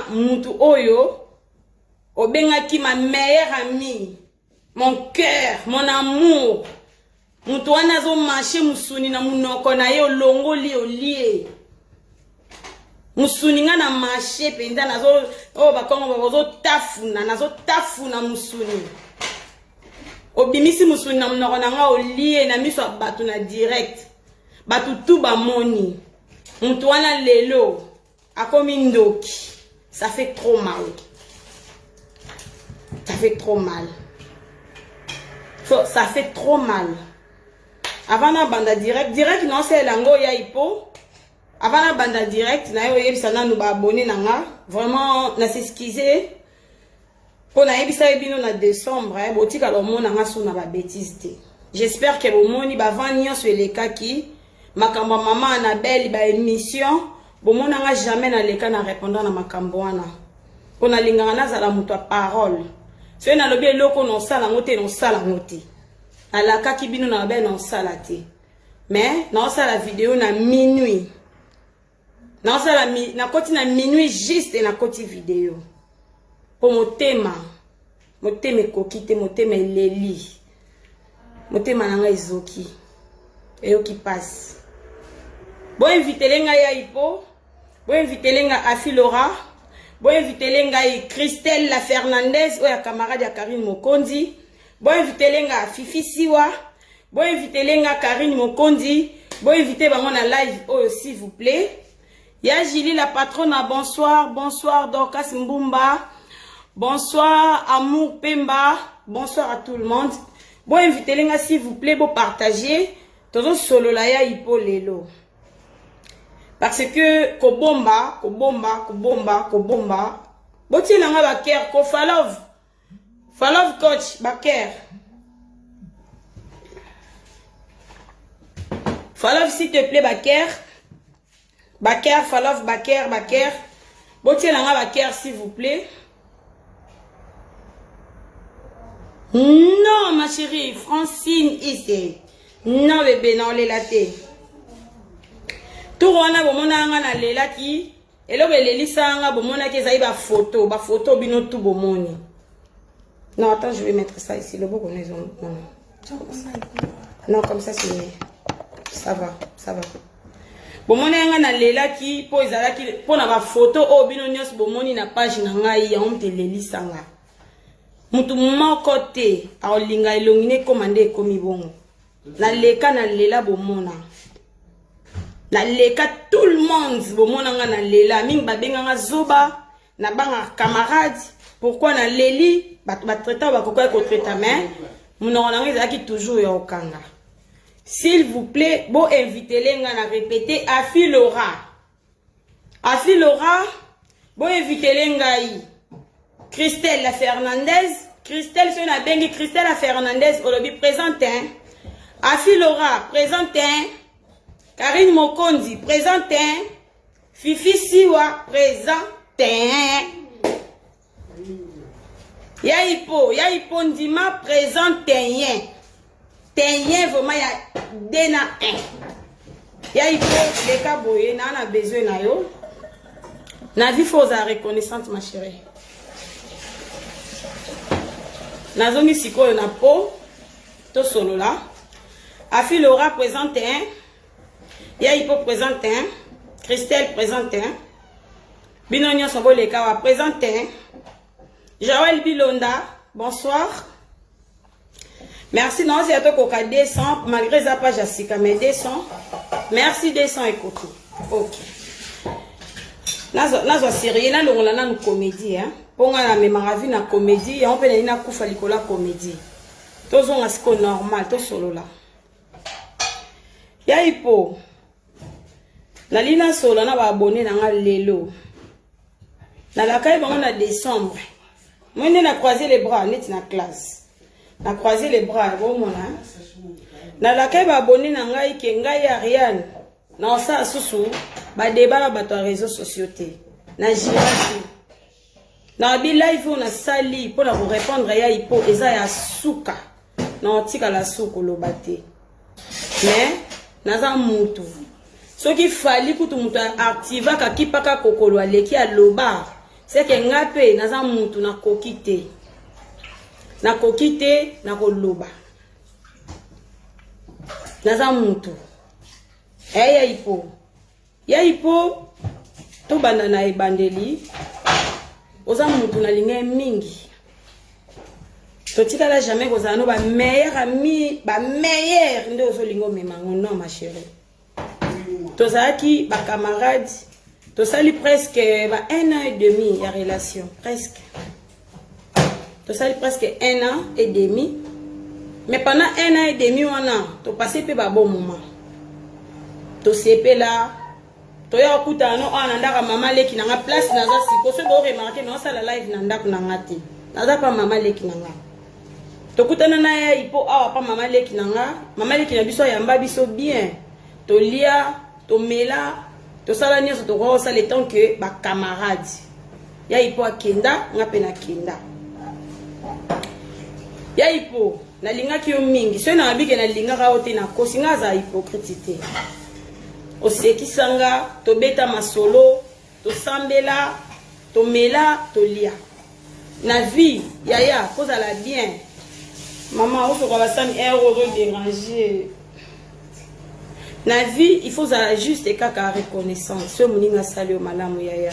mutu oyo obengaki ma meilleure amie, mon cœur, mon amour. Mutu wana zo marché musuni na munoko na ye olongo li olie. Musuni nga na marché penda nazo o bakongo bazo tafuna nazo tafuna musuni. Obimisi musuni na munoko na nga olie na miso batu na direct. Batu tu ba moni. Mutu wana lelo akomi ndoki. Ça fait trop mal. Ça fait trop mal. Ça fait trop mal. Avant la bande direct, non c'est lango ya ipo. Avant la bande direct, na yo yebisana nous ba abonné nanga. Vraiment na s'excuser. Pour na yebisa ebino na décembre, botika lo mona nga suna ba bêtise. J'espère que bo moni ba vanyo sur les kaki. Makambo maman Annabelle ba émission, bo mona nga jamais na leka na répondant na makambo wana. Pour na linganga na zala muto parole. So na lobi eloko non sala ngote non sala ngote. Alaka kibino na be non sala te. Mais non sala vidéo na minuit. Non sala na koti na minuit juste na koti vidéo. Pour motema kokite motema leli. Motema nanga ezoki. Eyo ki passe. Bo invite lenga ya ipo. Bo invite lenga Afilora. Bo invite lenga Christelle la Fernandez ou ya camarade ya Karine Mokondi. Bo invite lenga Fifi Siwa. Bo invite lenga Karine Mokondi. Bo invite bango na live oh s'il vous plaît. Ya Julie la patronne, bonsoir, bonsoir Dorcas Mbumba. Bonsoir Amour Pemba. Bonsoir à tout le monde. Bo invite lenga s'il vous plaît, bo partager. Tozo solo la ya ipo lelo. Parce que kobomba. Boti langa baker ko falov coach baker. Falov s'il te plaît baker falov baker. Boti langa baker s'il vous plaît. Non ma chérie Francine ici. Non bébé non les latés. Tout wana bomona nga na lela ki elobe lelisa nga bomona ke zaï ba photo bino tout bomoni. Non attends, je vais mettre ça ici le beau connaît non comme ça c'est mieux. Ça va. Bomona nga na lela ki po ezala ki po na ba photo o bino nyos bomoni na page na ngai ya onte lelisa nga. Mutu moko te a olinga elongine komande komi bongo. Na leka na lela bomona. Na leka tout le monde bomona nga na lela mingi babenga nga zoba na banga camarade pourquoi na leli ba traiter ba kokoya ko traiter mais munoko na nga ezaki toujours ya okanga. S'il vous plaît bo inviter lenga na répéter Afilora bo inviter lenga yi Christelle la Fernandez Christelle so na bengi Christelle la Fernandez olobi présente Afilora présente Karine Mokondi, présente. Fifi Siwa, présente. Ya ipo ndima, présente. Tenyen, vraiment, ya dena 1. Ya ipo, les kaboye, na a besoin na yo. Na vie faut à reconnaissante, ma chérie. Na zoni siko na po, to solo là. Afilora, présente. Ya ipo présente, Christelle présente, Binonio Soboleka présente, Joël Bilonda, bonsoir. Merci, non, c'est à toi qu'on a 200, malgré sa page à Sika, mais 200. Merci 200 écoute. Ok. Nazo sérieux, na longola na comédie, hein. Ponga na memaravi na comédie, on peut na kufa likola comédie. Tozo ngasko normal, to solo là. Ya ipo. La lina solo na ba abonné na nga lelo. Na la kai bango na décembre. Moi na croiser les bras net na classe. Na croiser les bras bon mona. Na la kai ba abonné na nga ke ngai Ariane. Na sa susu ba débat na bato réseaux sociaux té. Na jirasi. Na bi live na sali pour la répondre ya ipo eza ya suka. Na tika la suko lo baté. Mais naza mutu. Ce qui fallait que tout le monde active kaki paka kokolo aleki a loba c'est que ngape naza mutu na kokite. Na kokite na koloba. Naza mutu. Ya ipo. Ya ipo to banda na ebandeli. Oza mutu na linga mingi. To tikala jamais kozala no ba meilleur ami, ba meilleur nde ozo lingo memango non ma chérie. Tozaki ba camarades, to sali presque ba 1 an et demi ya relation, presque. To sali presque 1 an et demi. Mais pendant 1 an et demi on a to passé pe ba bon moment. To sepe là, to ya okuta no anandaka mama leki na nga place na za siko so do remarquer no sala live na ndako na ngati. Naza pa mama leki na nga. Tokutana na ya ipo awa pa mama leki na nga. Mama leki na biso yamba biso bien. To lia, to mela, to sala nyoso to ko sala le temps que ba camarades. Ya ipo akenda, nga pe na kenda. Ya ipo na linga ki yo mingi. So na bike na linga ka ote na kosi nga za hypocrite. Oseki sanga, to beta masolo, to sambela, to mela, to lia. Na vie, yaya, cause la bien. Maman, il faut qu'on va s'en déranger. Na vie, il faut juste et kaka reconnaissance. Ce moninga sali o malamu yaya.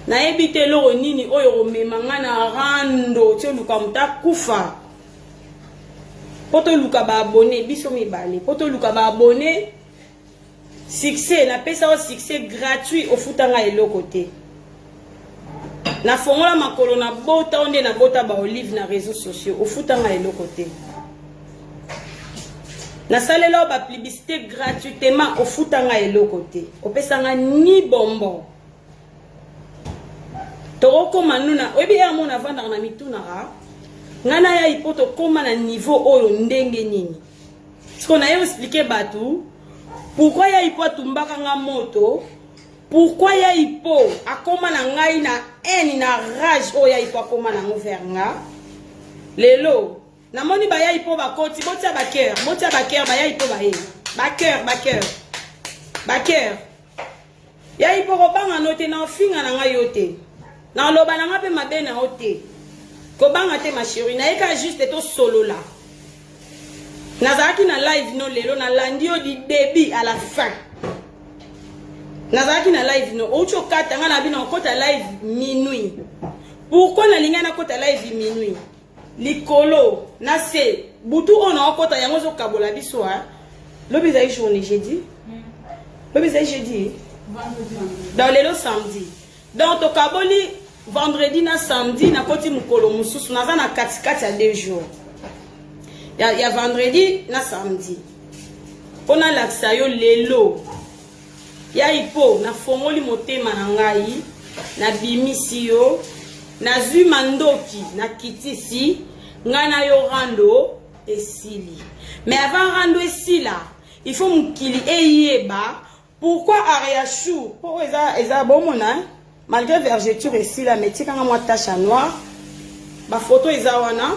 Na ebite lo nini oyo memanga na rando, tio luka muta kufa. Poto luka ba abonné, biso mibale. Poto luka ba abonné. Succès, na pesa o succès gratuit au futanga elo côté. Na fongola makolo na bota onde na bota ba olive na réseaux sociaux au futanga elo côté. Na salela ba publicité gratuitement au futanga elo côté. O pesanga ni bombo. Toroko manuna obi ya mona vanda na mituna ra. Ngana ya ipoto koma na niveau oyo ndenge nini. Siko na yo expliquer batu pourquoi ya ipo tumbaka nga moto. Pourquoi ya ipo akoma na ngai na haine na rage o ya ipo akoma na ngoverna lelo na moni ba ya ipo ba koti botia ba cœur ba ya ipo ba he ba cœur ya ipo ko banga note na finga na ngai yote na loba na ngape mabe na ote ko banga te ma chérie na eka juste to solo la nazaki na live no lelo na landio di début à la fin. Nazaki na live no ocho kata nga na bino kota live minuit. Pourquoi na linga na kota live minuit? Likolo na se butu ona kota yango zo kabola biso ha. Lobi za journée jeudi. Lobi za jeudi. Dans le samedi. Donc to kaboli vendredi na samedi na koti mukolo mususu naza na katikati ya 2 jours. Ya vendredi na samedi. Pona laksa yo lelo. Ya ipo na fongoli motema na ngai na bimisi yo na zui mandoki na kitisi ngana yo rando esili. Mais avant rando esila, il faut mukili eyeba pourquoi Ariachou pour eza bomona malgré vergeture esila mais tikanga mwa tache noire ba photo eza wana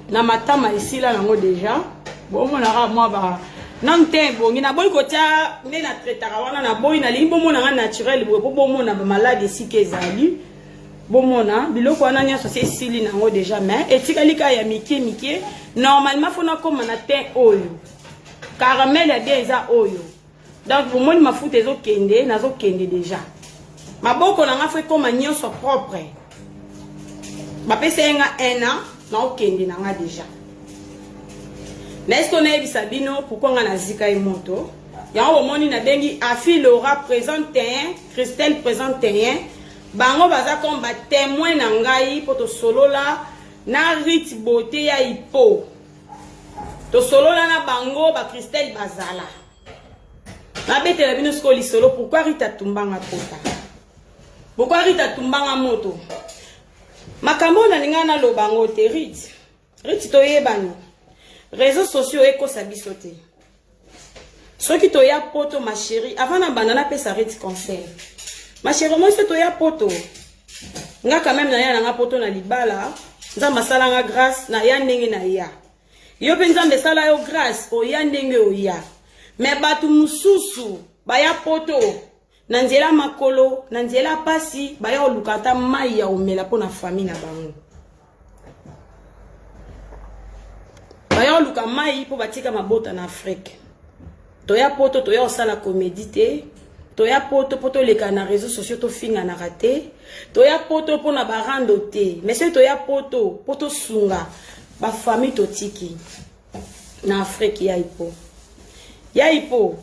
na matama esila nango déjà bomona ra mwa ba Nante bongi na boy kotia ne na traitara wana na boy na limbo mona nga naturel bo bomona ba malade si kezali bomona biloko wana nya so sili nango déjà mais etika ya mike normalement fona koma na teint oyo caramel ya bien eza oyo donc bomoni mafuta ezo kende nazo kende déjà maboko na nga fe koma nyonso propre ba pese nga 1 an na okende na nga déjà. Mais est-ce qu'on a Sabino pourquoi on a zika et moto? Ya au moni na bengi Afi Laura présente un, Christelle présente un. Bango baza comme ba témoin na ngai pour to solo la na rit beauté ya ipo. To solo la na bango ba Christelle bazala. Na bete la bino skoli solo pourquoi Rita tumbanga kota? Pourquoi Rita tumbanga moto? Makambo na ninga na lo bango te rit. Rit to yebani. Réseaux sociaux eko sabisote. Ce qui to ya poto ma chérie, avant na banana pe s'arrête conseil. Ma chérie, moi ce to ya poto. Nga quand même na ya nga poto na libala, nzamba sala nga grâce na ya ndenge na ya. Yo pe nzamba sala yo grâce o ya ndenge o ya. Mais batu mususu ba ya poto Nanzela makolo, nanzela pasi, baya olukata mai ya omela po na famille na bango. Baya oluka mai po batika mabota na Afrique. Toya poto toya osala comédie. Toya poto poto leka na réseaux sociaux to finga na raté. Toya poto po na barando te. Mais c'est toya poto sunga ba famille totiki na Afrique ya ipo. Ya ipo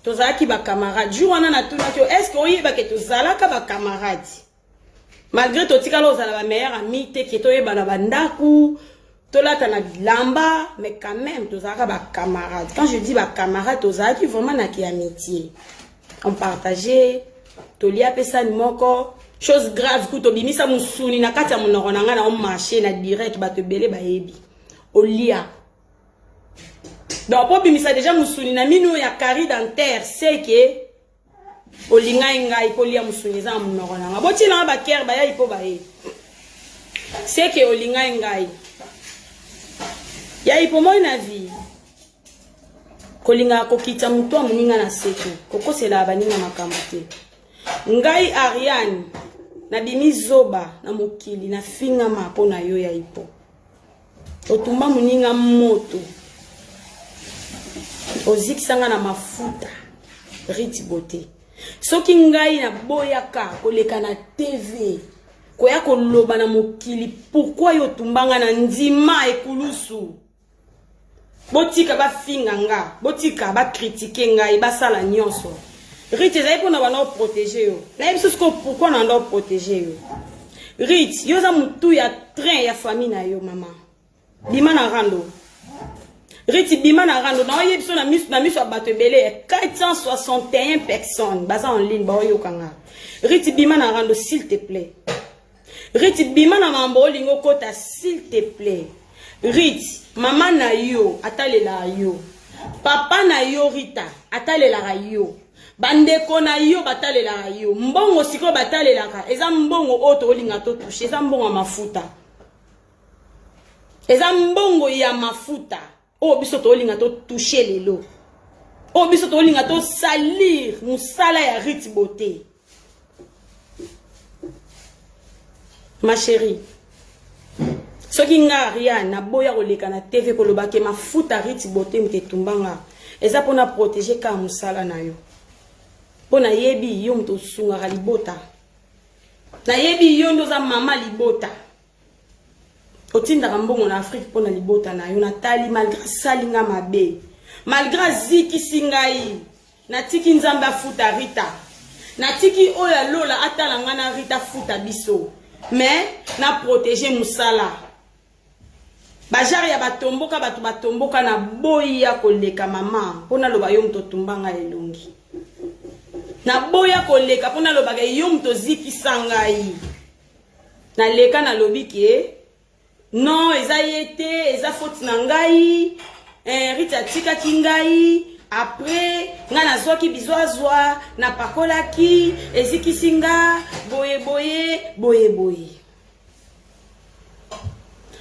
tozalaki ba camarades. Jour wana na tuna ki est-ce que oyeba ke tozalaka ba camarades. Malgré totika lo zala ba meilleur ami te ke toyeba na bandaku. Tolata na lamba, mais quand même tozalaka ba camarades. Quand je dis ba camarades, tozalaki vraiment na ki amitié. On partageait, tolia pesa ni moko, chose grave ku to bimisa musuni na kati ya monoko na nga na on marché na direct ba te belé ba yebi. Olia. Donc, pour bimisa déjà musuni na minu ya kari dentaire, c'est que olinga ngai polia musuni za monoko na nga. Boti na ba ker ba ya ipo ba ye. C'est que olinga ngai. Ya ipo moi na vie. Kolinga kokita muto amuninga na setu. Kokosela baninga makambo te. Ngai Ariane na bimi zoba na mokili na finga mapo na yo ya ipo. Otumba muninga moto. Ozikisanga na mafuta. Riti bote. Soki ngai na boyaka koleka na TV. Koya koloba na mokili. Pourquoi yo tumbanga na ndima ekulusu? Botika ba finga nga, botika ba critiquer ngai ba sala nyonso. Rite ezali pona bana protéger yo. Na yebi sosko pourquoi na ndo protéger yo. Rite yo za mutu ya train ya famille na yo mama. Bima na rando. Rite bima na rando na yebi so na miso bato belé 461 personnes basa en ligne ba yo kanga. Rite bima na rando s'il te plaît. Rite bima na mambo lingo kota s'il te plaît. Rite maman na yo atalela yo. Papa na yo Rita atalela yo. Bandeko na yo batalela yo. Mbongo siko batalela ka. Eza mbongo oto olinga to touche. Eza mbongo mafuta. Eza mbongo ya mafuta. O biso to olinga to touche lelo. O biso to olinga to salir musala ya Rite beauté. Ma chérie. Soki nga Ariane na boya koleka na TV kolobake mafuta Rite beauté mte tumbanga. Eza pona protéger ka musala na yo. Pona yebi yo mto sunga libota. Na yebi yo ndoza mama libota. Otinda kambongo na Afrique pona libota na yo natali malgré salinga mabe. Malgré ziki singai. Na tiki nzamba futa Rita. Na tiki oya lola atala ngana Rita futa biso. Mais na protéger musala. Bajari ya batomboka batu batomboka na boya koleka mama. Pona loba yo mto tumbanga elongi. Na boya koleka pona loba yo mto ziki sangai. Na leka na lobiki non eza yete eza faute na ngai. Rita tika kingai. Après nga na zoki bizwazwa na pakolaki eziki singa boye boye.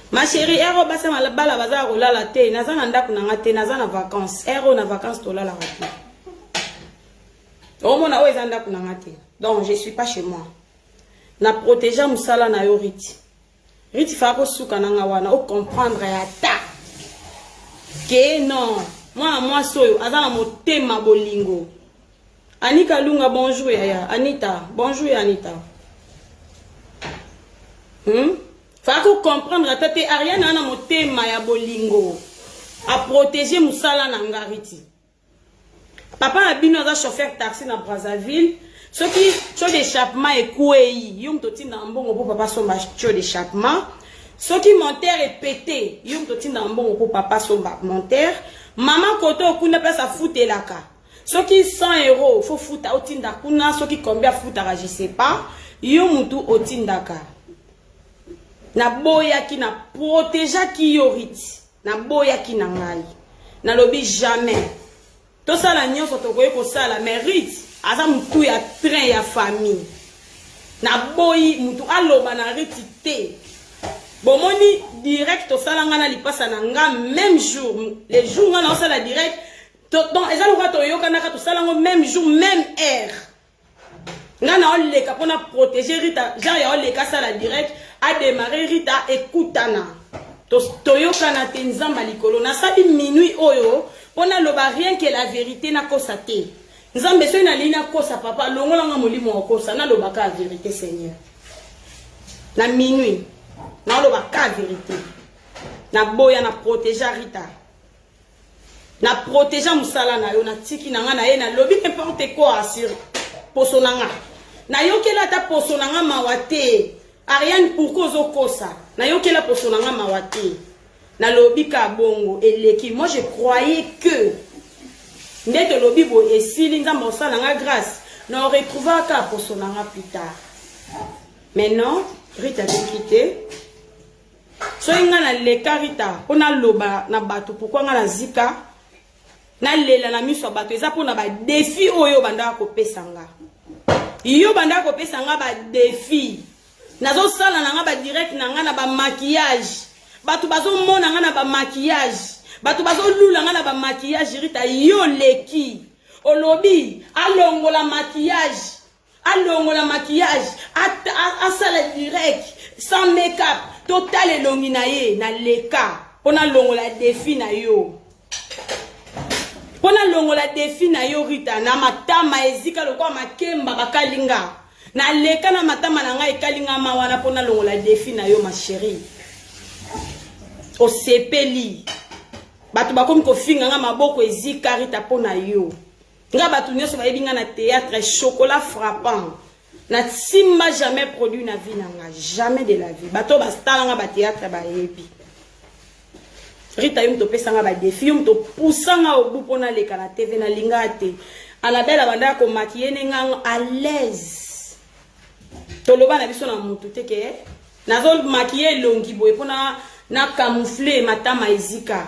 Ma chérie, ero basa malabala baza kolala te, naza na ndaku na ngate, naza na vacances. Ero na vacances tolala raté. Omo na oza ndaku na ngate. Donc je suis pas chez moi. Na protéger musala na yo Rite. Rite fa ko suka na nga wana o comprendre ya ta. Que non, moi soyo azana motema bolingo. Anika Lunga bonjour ya Anita, bonjour ya Anita. Faut comprendre tate Ariane ana motema ya bolingo a protéger musala na ngariti. Papa abino za chauffeur taxi na Brazzaville, soki cho d'échappement ekouei, yum totinda mbongo po papa somba cho d'échappement. Soki monteur est pété, yum totinda mbongo po papa somba monteur. Maman koto okunda place a futelaka. Soki 100 €, faut futa otinda kuna, soki combien futa je sais pas, yum tu otindaka. Na boya ki na protéger ki yo Rite. Na boya ki na ngai. Na lobi jamais. To sala nyonso to koye ko sala mais Rite aza mutu ya train ya famille. Na boyi mutu aloba na Rite te. Bomoni direct to sala ngana lipasa na nga même jour. Les jours ngana sala direct. Donc eza loka to yoka na ka to sala ngo même jour même heure. Ngana oleka pona protéger Rita, genre ya oleka ça la direct a démarrer Rita écoutana. Toyokana te nzamba likolo na sabi minuit oyo pona loba rien que la vérité na kosa te. Nzambe so na lina kosa papa longola nga molimo okosa na loba ka vérité Seigneur. Na minuit na loba ka vérité. Na boya na protéger Rita. Na protéger musala na yo na tiki na nga na ye na lobi n'importe quoi sur poso na nga. Na yokela ta poso na nga mawate. Ariane pourquoi ozokosa. Na yokela poso na nga mawate. Na lobi ka bongo eleki. Moi je croyais que ndete lobi bo esili nzamba osala nga grâce. Na retrouver ka poso na nga plus tard. Mais non, Rita te quitté. So inga na leka Rita, pona loba na bato pourquoi nga na zika na lela na miso bato eza pona ba défi oyo banda ko pesanga. Yo banda ko pesanga ba défi. Nazo sala na nga ba direct na nga na ba maquillage. Bato bazo mona nga na ba maquillage. Bato bazo lula nga na ba maquillage Rita yo leki. Olobi alongola maquillage. Alongola maquillage. A sala direct sans make-up. Total elongi na ye na leka pona longola défi na yo. Pona longola défi na yo Rita na matama ezika lokwa makemba bakalinga. Na leka na matama na nga ekalinga mawana pona longola défi na yo ma chérie. O sepeli. Batu bakomi ko finga nga maboko ezika Rita pona yo. Nga batu nyoso bayebi nga na théâtre chocolat frappant. Na simba jamais produit na vie nanga, jamais de la vie. Bato bastala nga ba théâtre ba yebi. Rita yum to pesanga ba défi, yum to poussanga au bout pona leka na TV na lingate. Anabela banda ko maquiller nga à l'aise. Toloba na biso na mutu teke. Nazo maquiller longi boy pona na camoufler matama ezika.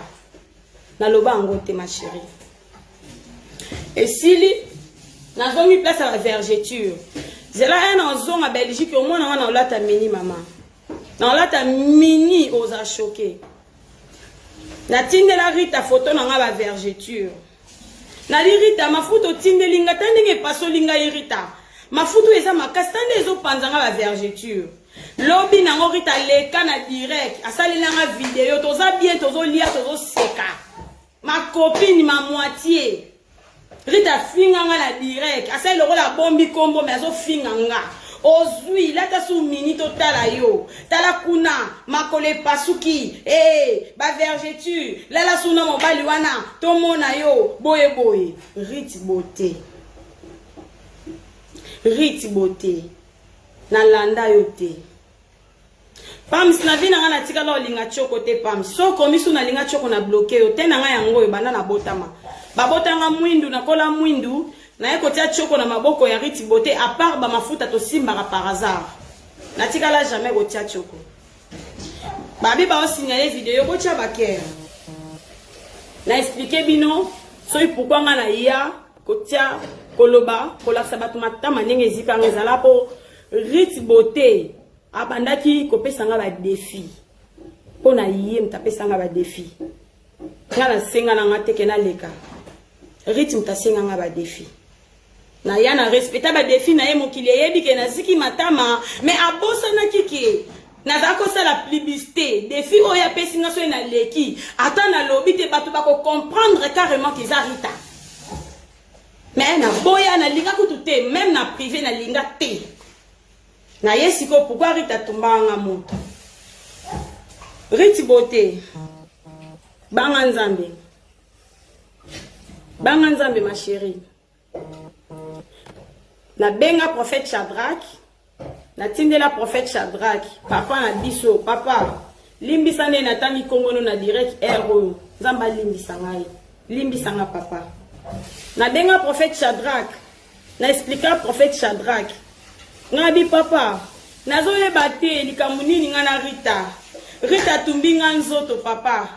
Na loba ngote ma chérie. Et sili nazo mi place à la vergeture. C'est là un ozon à Belgique au moins on a lata mini maman. On lata mini aux a choqué. Na tinde la Rita photo na nga vergeture. Na li Rita ma photo tinde linga tandenge paso linga Rita. Ma photo eza makastande ezo panzanga ba vergeture. Lobi na ngo Rita leka na direct. Asali na nga vidéo toza bien tozo lia tozo seka. Ma copine ma moitié. Rita finga nga la direct. Asa iloko la bombi kombo mais azo finga nga. Ozui lata su mini totala yo. Tala kuna makole pasuki. Ba vergeture. Lala suna mobali wana. Tomona yo. Boye boye. Riti beauté. Riti beauté. Na landa yo te. Pam sina vina nga na tika la linga choko te pam. So komisu na linga choko na bloqué yo. Tena nga yango yo banda na botama. Babotanga mwindu na kola mwindu na yeko tia choko na maboko ya Riti beauté à part ba mafuta to simba par hasard. Na tika la jamais go tia choko. Babi ba o signaler vidéo go tia baker. Na expliquer bino so pourquoi nga na ya ko tia koloba kola sabatu matama ndenge zika ngezala po Riti beauté abandaki ko pesanga ba défi. Pona yie mtapesanga ba défi. Ngala senga na ngateke na leka. Riti mtasenga nga ba défi. Na yana respecta ba défi na ye mokili yebi ke na ziki matama mais abosa na kiki. Na zako sa la publicité défi oya pesinga so na leki. Ata na lobi te batu bako comprendre carrément qu'ils Rita. Mais na boya na linga kutute même na privé na linga te. Na yesiko pourquoi Rita tumbanga moto. Riti beauté. Banga nzambe. Banga nzambe ma chérie. Na benga prophète Shadrach. Na tindela prophète Shadrach. Papa na biso. Papa. Limbisa ne na tangi kongono na direct héros. Nzamba limbisa ngai. Limbisa nga papa. Na benga prophète Shadrach. Na expliquer prophète Shadrach. Ngabi papa. Nazo yeba te likambo nini nga na Rita. Rita tumbi nga nzoto papa.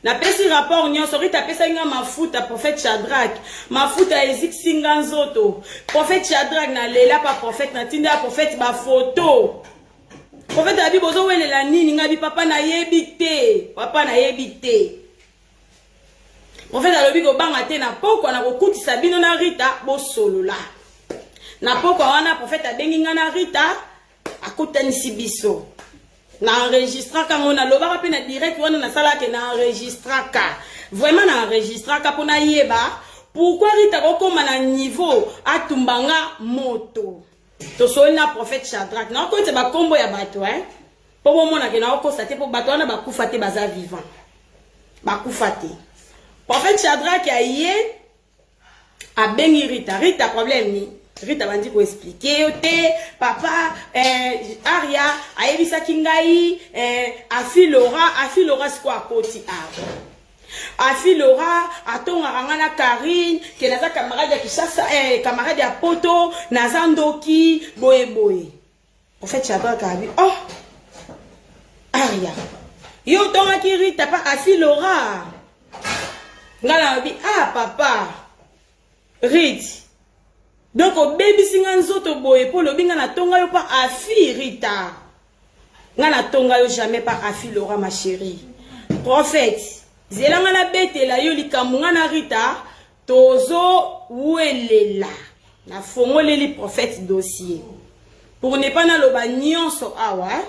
Na pesi rapport nyonso Rita pesa nga mafuta prophète Shadrach. Mafuta eziksi nga nzoto. Prophète Shadrach na lela pa prophète na tinda prophète ba photo. Prophète abi bozo wele la nini ngabi papa na yebi te. Papa na yebi te. Prophète alobi ko banga te na poko na kokutisa bino na Rita bo solo la. na poko wana prophète abengi ngana Rita akutanisi biso na enregistraka ngona lobaka pe na direct wana na sala ke na enregistraka vraiment na enregistraka pona yeba pourquoi Rita kokoma na niveau atumbanga moto to soli na prophète Shadrach na ko te ba kombo ya bato po bomona ke na ko sate po bato wana bakufa te baza vivant bakufa te prophète Shadrach aye abengi Rita problème ni Rita bandi ko expliquer te papa Aria ayebisa kingai afi Laura siko akoti afi Laura atonga rangana Karine ke naza camarade ya Kishasa camarade ya poto naza ndoki boye prophète Shadrach abi oh Aria yo tonga ki Rita pa afi Laura ngala abi papa Rita donc au baby singa nzoto boye po lobinga na tonga yo pa afi Rita nga na tonga yo jamais pa afi Laura ma chérie prophète zelanga na betela yo likambo nga na Rita tozo welela na fongoleli prophète dossier pour ne pas na loba nyonso awa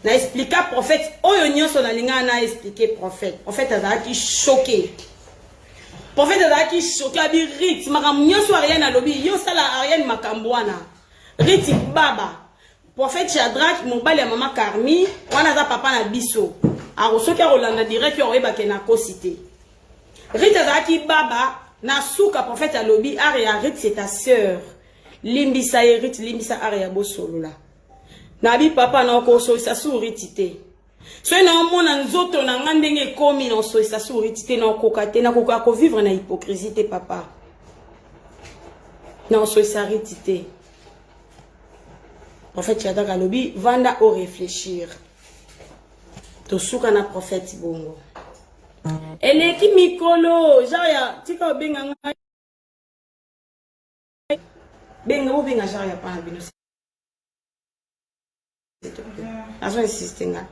na expliquer prophète oyo nyonso na linga na expliquer prophète azalaki choqué prophète azalaki choqué abi Rit makambo nyonso Ariane alobi yo sala Ariane makambo wana Rit baba prophète Shadrach mobali ya mama Karmi wana za papa na biso arosoki rolanda direct yo oyeba ke na kosité Rit azalaki baba na suka prophète alobi Aria Rit c'est ta sœur limbisa Rit limbisa Aria bosolola na bi papa na ko so sa suritité so na mona nzoto na ngandenge komi na so sa suritité na kokate na koka ko vivre na hypocrisie papa na so sa ritité prophète Shadrach alobi vanda au réfléchir to suka na prophète bongo eleki mikolo jaya tika benga benga jaya pa bino azo insistenga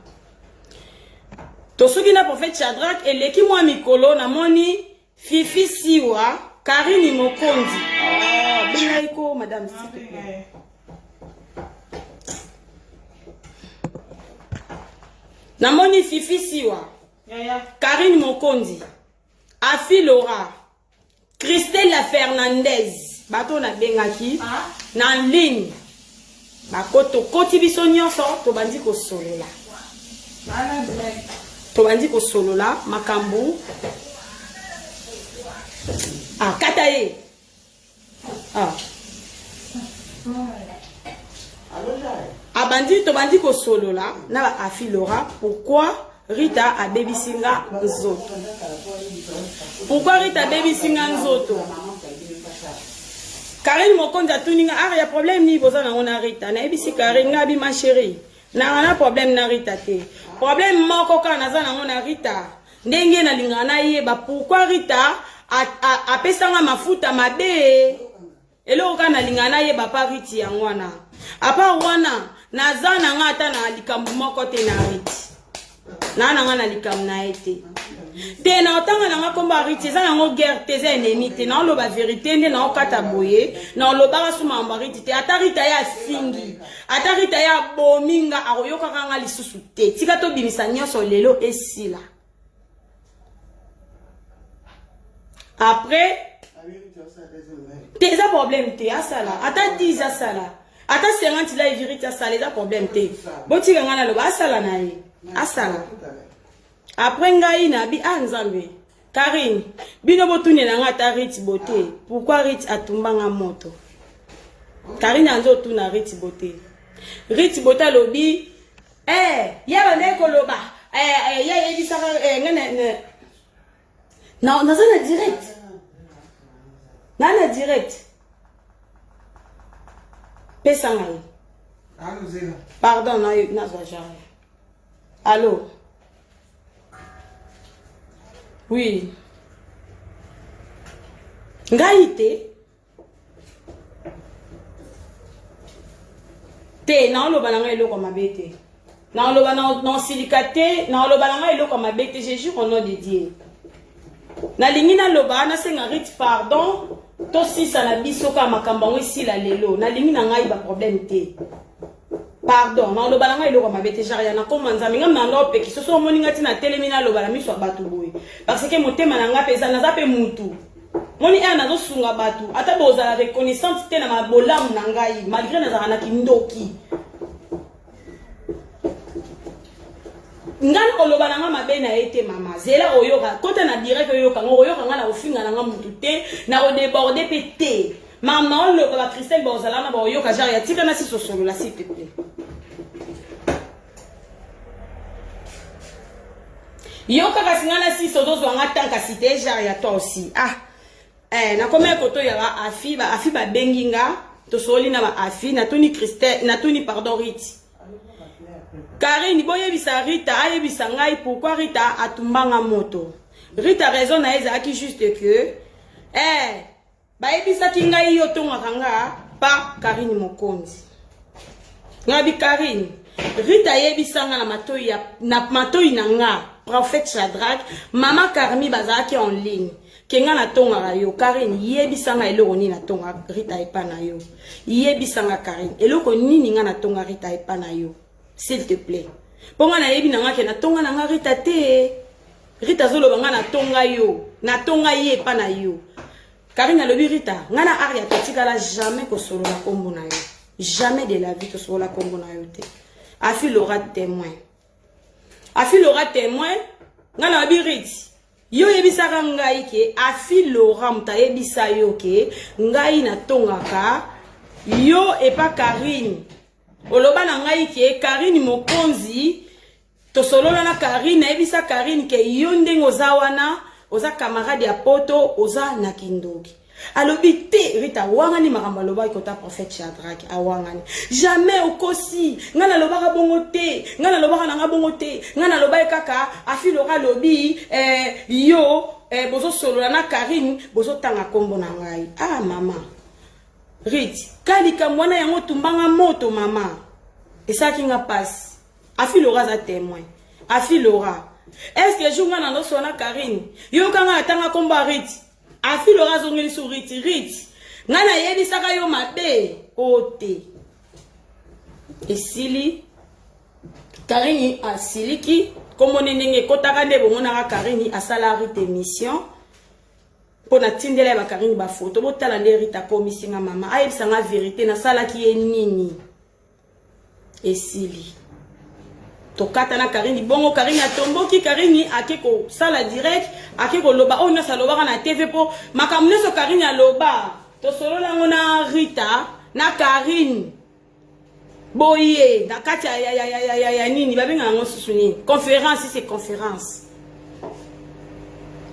to suki na prophète Shadrach eleki mwa mikolo na moni fifi siwa Karine Mokonzi benga iko madame s'il te plaît na moni fifi siwa Karine Mokonzi afi Laura Christelle Fernandez bato na bengaki na ligne bakoto koti biso nyonso to bandi ko solola makambu kata ye abandi to bandi ko solola na ba afi Laura pourquoi Rita a bebisinga nzoto Karine Mokonzi atuninga Aria problème ni boza na ngona Rita na ebisi Karine ngabi ma chérie na problème na Rita te problème moko kana naza na ngona Rita ndenge na lingana yeba pourquoi Rita a pesanga mafuta mabe eloko kana lingana yeba pa Riti ya ngwana apa wana naza na ngata na likambu moko te na Riti na ngana likambu na ete te na otanga na komba Riti za nango guerre te za ennemi te na loba vérité nde na okata boye na loba suma Riti te ata Rita ya fingi ata Rita ya bominga akoyoka kanga lisusu te tika to bimisa nyonso lelo esila après te za problème te asala ata 10 asala ata 50 la Riti asala za problème te botika ngana loba asala na ye asala après ngai na bi Nzambe Karine bino botune na ngata Riti bote pourquoi Riti atumbanga moto Karine anzo tuna Riti bote lobi ya bande ko loba ya yebisa ngene na zana direct na direct pesa ngai pardon na zo jamais allô. Oui. Ngaïté. Te na lo bananga eloko mabete. Na lo bananga non silicate, na lo bananga eloko mabete, je jure au nom de Dieu. Na lingina lo bana senga Riti pardon, to sisa na biso ka makambo ngo sila lelo na lingi na ngai ba problème te pardon na lo balanga iloko mabete jaria na komanza minga mnando pe ki soso moninga tina telemina lo bala miso batu boy parce que motema na nga pesa na zape mutu moni na zo sunga batu ata boza la reconnaissance te na mabolamu na ngai malgré na zana kindoki ngana oloba na nga mabe na ete mama zela oyoka kota na direct oyoka ngo oyoka nga na ofinga na nga mutu te na o déborder pe te mama oloka ba Christelle bozala na ba oyoka genre ya tika na si sosolo la s'il te plaît yoka kasingana si sodozo nga tanka cité genre ya toi aussi na kome koto ya ba afi ba benginga to soli na ba afi na tuni Christelle na tuni pardon Riti Karine boye bisa Rita aye bisa ngai pourquoi Rita atumbanga moto Rita raison na eza ki juste que ba ebisa ki ngai yo tonga kanga pa Karine mokonzi ngabi Karine Rita yebisa nga na matoi na nga prophète Shadrach mama Karmi bazaki en ligne kenga na tonga yo Karine yebisa nga eloko nini na tonga Rita epana yo yebisa nga Karine eloko nini nga na tonga Rita epana yo s'il te plaît. Ponga na yebi nanga ke na tonga nanga Rita te. Rita zolo banga na tonga yo. Na tonga ye pa na yo. Karine alobi Rita, nga na aria totika la jamais ko solo la kombo na yo. Jamais de la vie to solo la kombo na yo te. Afi l'aura témoin. Afi l'aura témoin. Nga na bi Riti. Yo yebisa ngai ke afi l'aura mta yebisa yo ke ngai na tonga ka yo e pa Karine. Oloba na ngai ke Karine mokonzi to solola na Karine ebisa Karine ke yo ndengo za wana oza camarade ya poto oza na kindoki alobi te Rita wangani makambo loba ikota prophète Shadrach awangani jamais okosi ngana loba ka bongo te ngana loba na nga bongo te ngana loba kaka afi lora lobi yo bozo solola na Karine bozo tanga kombo na ngai mama Riti kalika mwana yango tumbanga moto mama esa kinga passe afi Laura za témoin afi Laura est-ce que jour ngana no sona Karine yo kanga tanga komba Riti afi Laura zongeli sur Riti ngana yebi saka yo mabe ote esili Karine asiliki comme nenge kotaka nde bomona ka Karine asala Riti mission pour na tindela ba Karine ba photo botala nde Rita komisinga mama ayebisa nga vérité na sala ki nini esili tokata na Karine bongo Karine atomboki Karine akeko sala direct akeko loba ona saloba na TV po makamne so Karine aloba to solo lango na Rita na Karine boye na kati ya nini babenga ngo susuni conférence c'est conférence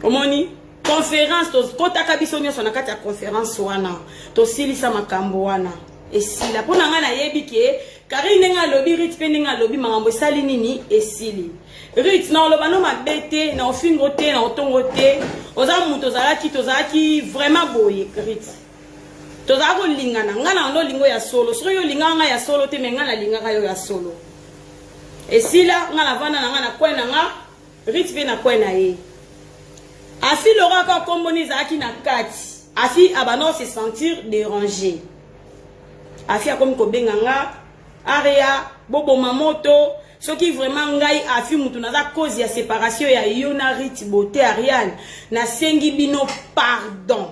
omoni conférence to kota kabiso nyoso na kati ya conférence wana to silisa makambo wana esila pona nga na yebi ke Karine nga lobi Riti pe nga lobi makambo esali nini esili Riti na loba no mabete na ofingo te na otongo te oza muto tozalaki vraiment boye Riti tozala ko lingana nga na ndo lingo ya solo so yo linga nga ya solo te me nga na linga yo ya solo esila nga na vana nga na kwena nga Riti pe na kwena ye afi Laura ka komboni zaki na kati afi abano se sentir dérangé afi akomi ko benga nga aria bobo mamoto soki vraiment ngai afi mutu naza cause ya séparation ya yo na Riti bote Ariane na sengi bino pardon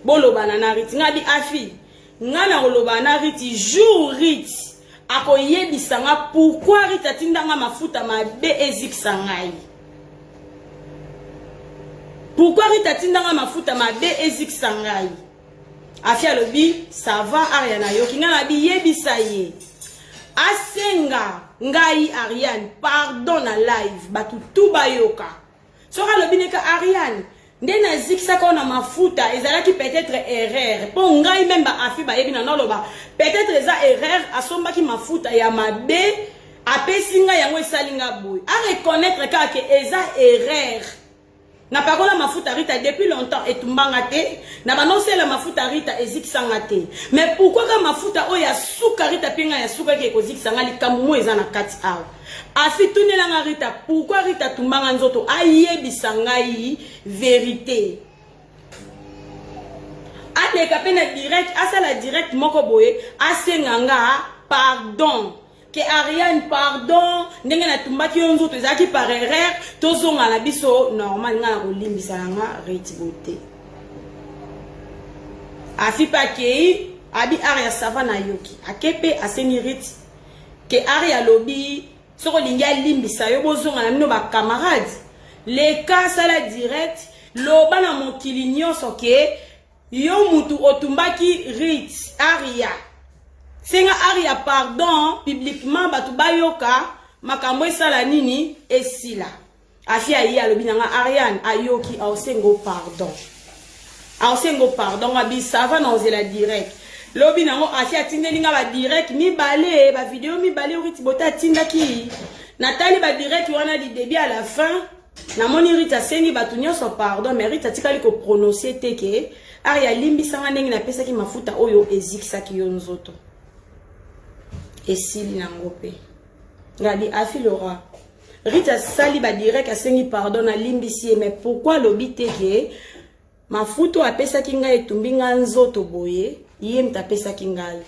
boloba na Riti ngabi afi nga na oloba na Riti jour Riti akoyebisa nga pourquoi Riti atindanga mafuta mabe ezikisa ngai pourquoi Rita tindanga mafuta mabe ezikisa ngai afi alobi ça va Ariane yo kinga na bi yebisa ye asenga ngai Ariane pardon na live batu tuba yoka so alobi neka Ariane ndena zikisa ko na mafuta ezalaki peut-être erreur po ngai même ba afi ba yebi na noloba peut-être eza erreur asombaki mafuta ya mabe apesinga yango esalinga boy a reconnaître ka ke eza erreur na parola mafuta Rita depuis longtemps etumbanga te na banose la mafuta Rita ezikisanga te mais pourquoi ka mafuta oya suka Rita pinga ya suka ke kozikisanga likambo mo eza na kati awa afi tunela nga Rita pourquoi Rita tumbanga nzoto ayebisa ngai vérité aleka pe na direct asala direct moko boye asenganga pardon que Ariane pardon ndenge na tumbaki yo nzoto ezaki par erreur tozonga na biso normal nga na kolimbisa nga Riti Beauté afi pa kei abi Aria sava na yoki akepe aseni Riti que Aria lobi soko lingi alimbisa yo bozonga na mino ba camarades les cas sala direct loba na mokili nyonso ke yo mutu otumbaki Riti Aria senga Aria pardon publiquement batu bayoka makambo esala nini esila afi ayi alobi nanga Ariane ayoki aosengo pardon abi sava na ozela direct lobi nango afi atindeli nga ba direct mibale ba video mibale Riti Beauté atindaki natali ba direct wana di début à la fin na moni Riti asengi batu nyonso pardon mais Riti atikali ko prononcer teke Aria limbisanga ndenge na pesaki mafuta oyo ezikisaki yo nzoto esili nango pe ngadi afi Laura Riti sali ba direct asengi pardon na limbisi mais pourquoi lobi teke mafuta apesaki nga etumbi nga nzoto boye yé mtapesaki ngai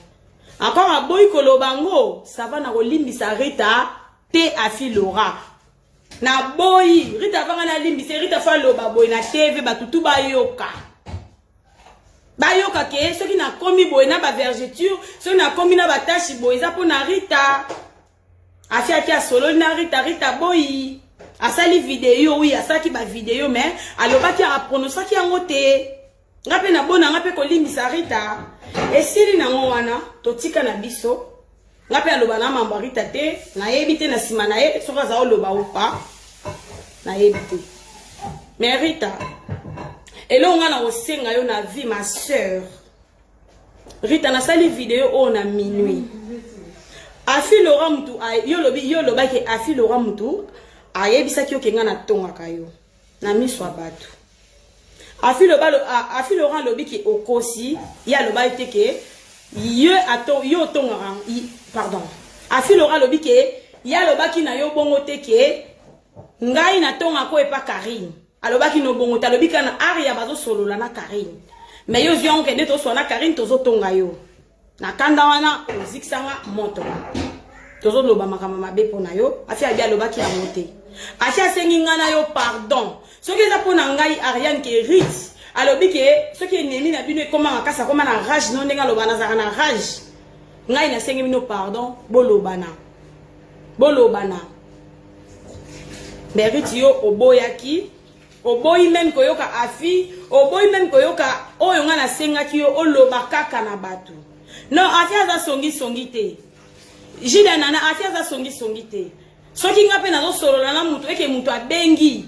encore aboyi kolobango ça va na kolimbisa Rita te afi Laura na boyi Rita vanga na limbisa Rita fa loba boye na TV batutu bayoka ke soki na komi boye na ba vergeture soki na komi na batashi boye za po na Rita afi akia solo na Rita boyi asali video oui asaki ba video mais alobaki a prononcaki yango te ngape na bona ngape kolimbisa Rita esili nango wana totika na biso ngape aloba na mambo Rita te na yebite na sima na ye soka za oloba opa na yebite mais Rita elonga na osenga yo na vie ma sœur Rita na sali video o na minuit afi Laura mutu yo loba ke afi Laura mutu ayebisaki yo kenga na tonga kayo na miso abatu afi Laura lobi ki okosi ya loba teke yo tonga pardon afi Laura lobi ke ya loba ki na yo bongo teke ngai na tonga ko epa Karine alobaki no bongo talobi kana Aria bazo solola na Karine mais yo zion ke neto so na Karine tozo tonga yo na kanda wana oziksanga moto tozo loba makama mabe pona yo afi abia lobaki ya mote afi asengi ngana yo pardon soki za pona ngai Ariane ke Riti alobi ke soki nemi na bino ekoma makasa koma na rage no ndenga loba na zaka na rage ngai na sengi bino pardon bolobana mais Riti yo oboyaki oboyi même koyoka afi oboyi même koyoka oyo nga na senga ki yo oloba kaka na batu non afi aza songi te jida nana afi aza songi te soki nga pe nazo solola na mutu eke mutu abengi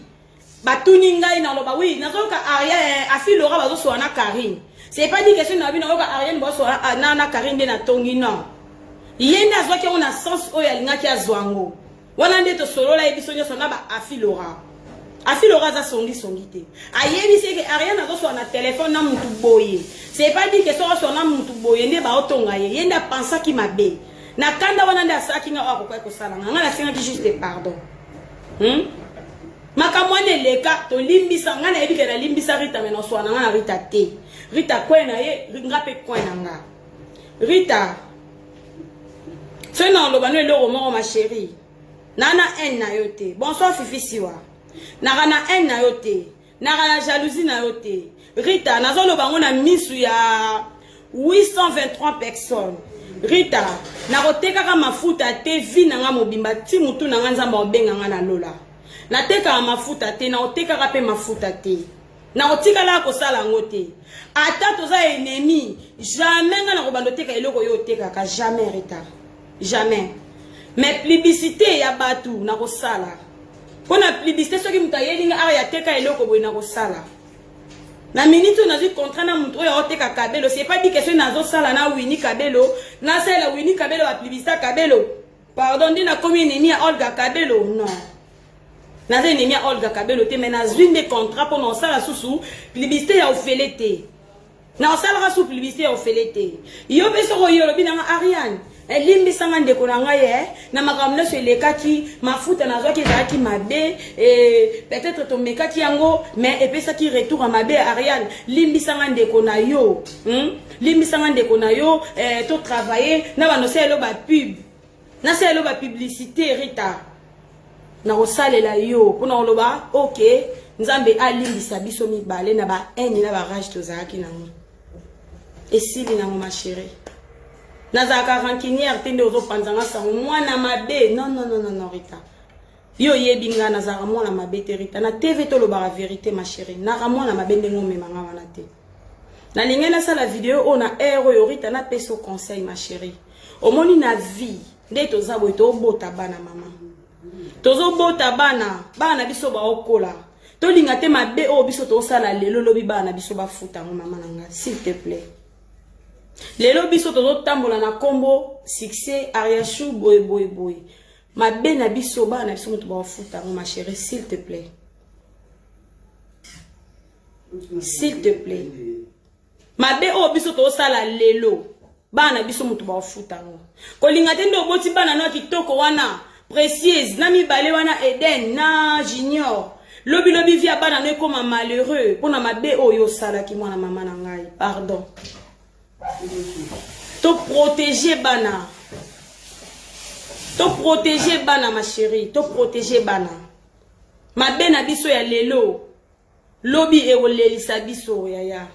batuni ngai na loba oui nazoka Ariane afi Laura bazo so na Karine c'est pas dit que si na bino oka Ariane bazo na Karine de na tongi non yenda azoki on a sens oyo alinga ki azwango wana nde to solola ebiso nyoso na ba afi Laura za songi te ayebi se ke Ariane azo na téléphone na mutu boye c'est pas dit que so na mutu boye nde ba otonga ye yenda pensa ki mabe na kanda wana nde asaki nga akokwa ko sala nga na senga ki juste pardon makamwane leka to limbisa nga na yebi ke na limbisa Rita mena so na nga na Rita te Rita kwena ye ngape kwena nga Rita so na loba no eloko moko ma chérie nana en na yote bonsoir Fifi Siwa na en na yote na jalousie na yote Rita nazo loba ngo na misu ya 823 personnes Rita na koteka ka mafuta te vi na nga mobimba ti mutu na nga nzamba obenga nga na lola na teka mafuta te na oteka ka pe mafuta te na otika la ko sala ngote ata toza ennemi jamais nga na ko bandoteka eloko yo oteka ka jamais Rita jamais mais publicité ya batu na ko sala pona publicité soki muta yelinga ara ya teka eloko boy na ko sala na minute on a dit contrat na mutu oyo oteka kabelo c'est pas dit que ce nazo sala na Winnie Kabelo na sala Winnie Kabelo a publicité Kabelo pardon dina combien ennemi à Olga Kabelo non na ze ennemi à Olga Kabelo te mais na zwinde contrat pour non sala susu publicité ya ofelete na sala sous publicité ya ofelete yo beso yo lobi na Ariane limbi sanga ndeko na ngai na makamna so lekaki mafuta na zwaki zaki mabe peut-être to mekaki yango mais epesa ki retour à mabe Ariane limbi sanga ndeko na yo limbi sanga ndeko na yo to travailler na bano selo ba pub na selo ba publicité Rita na osalela yo pona oloba OK nzambe alimbisa biso mibale na ba eni na ba rage to zaki nango esili nango ma chérie nazaka rancunière tende ozo panzanga sango mwana mabe non Rita yo yebinga nazaka mwana mabe te Rita na TV to loba la vérité ma chérie na mwana mabe ndengo memanga wana te na lingena sa la vidéo on a yo Rita na peso conseil ma chérie omoni na vie nde tozabo to bota bana mama tozo bota bana biso ba okola to linga te mabe o biso to sala lelo lobi bana biso ba futa ngo mama nanga s'il te plaît lelo biso tozo tambola na kombo succès Ariachou boy mabe na biso bana biso mutu ba futa ngo ma chérie s'il te plaît mabe o biso to sala lelo bana biso mutu ba futa ngo ko linga te ndo boti bana no kitoko wana précieuse na mibale wana Eden na Junior lobi via bana no comme malheureux pona mabe oyo sala ki mwana mama na ngai pardon to protéger bana ma chérie to protéger bana mabe na biso ya lelo lobi e olelisa biso yaya.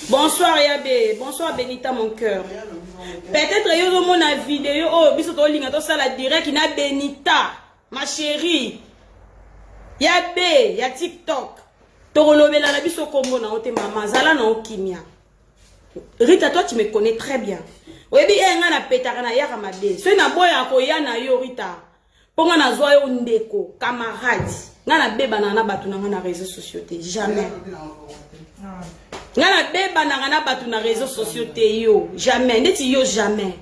Bonsoir Yabe, bonsoir Benita mon cœur. Peut-être yo mon vidéo oh biso to linga to sala direct na Benita ma chérie. Yabe ya TikTok. To rolobela la biso kombo na ote mama zala na okimia. Rita toi tu me connais très bien. Oyebi nga na petaka na yaka mabe. So na boya ko ya na yo Rita. Ponga na zwa yo ndeko camarade. Nga na beba na batu na réseaux sociaux te jamais. Ngana beba na batu na réseaux sociaux te yo jamais neti yo jamais